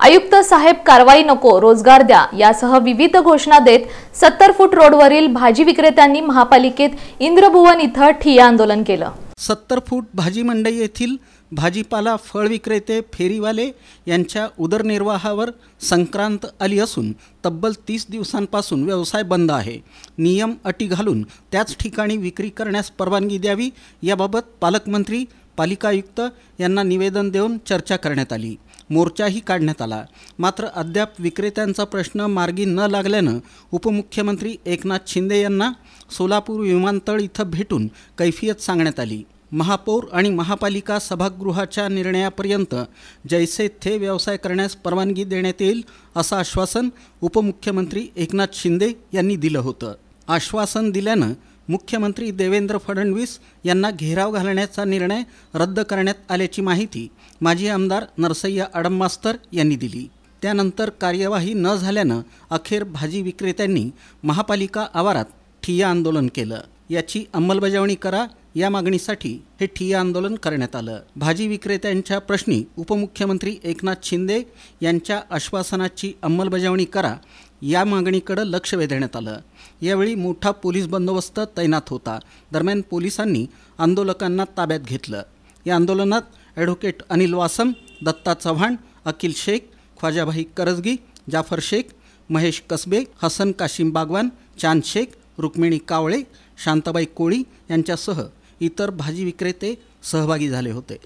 आयुक्त साहेब कारवाई नको, रोजगार द्या यासह विविध घोषणा देत 70 फूट रोडवरील भाजी विक्रेत्यांनी महापालिकेत इंद्रभुवन इथं ठिय्या आंदोलन केलं। 70 फूट भाजी मंडई येथील भाजीपाला फळ विक्रेते फेरीवाले यांच्या उदरनिर्वाहावर संक्रांत आली असून तब्बल 30 दिवसांपासून व्यवसाय बंद आहे। नियम अटी घालून त्याच ठिकाणी विक्री करण्यास परवानगी द्यावी याबाबत पालकमंत्री, पालिका आयुक्त यांना निवेदन देऊन चर्चा करण्यात आली। मोर्चाही काढण्यात आला। मात्र अद्याप विक्रेत्यांचा प्रश्न मार्गी न लागल्यानं उपमुख्यमंत्री एकनाथ शिंदे यांना सोलापूर विमानतळ इथं भेटून कैफियत सांगण्यात आली। महापौर आणि महापालिका सभागृहाच्या निर्णयापर्यंत जैसे थे व्यवसाय करण्यास परवानगी देण्यात येईल असं आश्वासन उपमुख्यमंत्री एकनाथ शिंदे यांनी दिलं होतं। आश्वासन दिल्यानं मुख्यमंत्री देवेंद्र फडणवीस यांना घेराव घालण्याचा निर्णय रद्द करण्यात आल्याची माहिती माजी आमदार नरसय्या अडमास्तर यांनी दिली। त्यानंतर कार्यवाही न झाल्यानं अखेर भाजी विक्रेत्यांनी महापालिका आवारात ठिय्या आंदोलन केलं। याची अंमलबजावणी करा या मागणीसाठी हे ठिय्या आंदोलन करण्यात आलं। भाजी विक्रेत्यांच्या प्रश्नी उपमुख्यमंत्री एकनाथ शिंदे यांच्या आश्वासनाची अंमलबजावणी करा या मागणीकडे लक्ष वेधण्यात आलं। यावेळी मोठा पोलीस बंदोबस्त तैनात होता। दरम्यान पोलिसांनी आंदोलकांना ताब्यात घेतलं। या आंदोलनात ॲडव्होकेट अनिल वासम, दत्ता चव्हाण, अकिल शेख, ख्वाजाभाई करजगी, जाफर शेख, महेश कसबे, हसन काशिम बागवान, चांद शेख, रुक्मिणी कावळे, शांताबाई कोळी यांच्यासह इतर भाजी विक्रेते सहभागी झाले होते।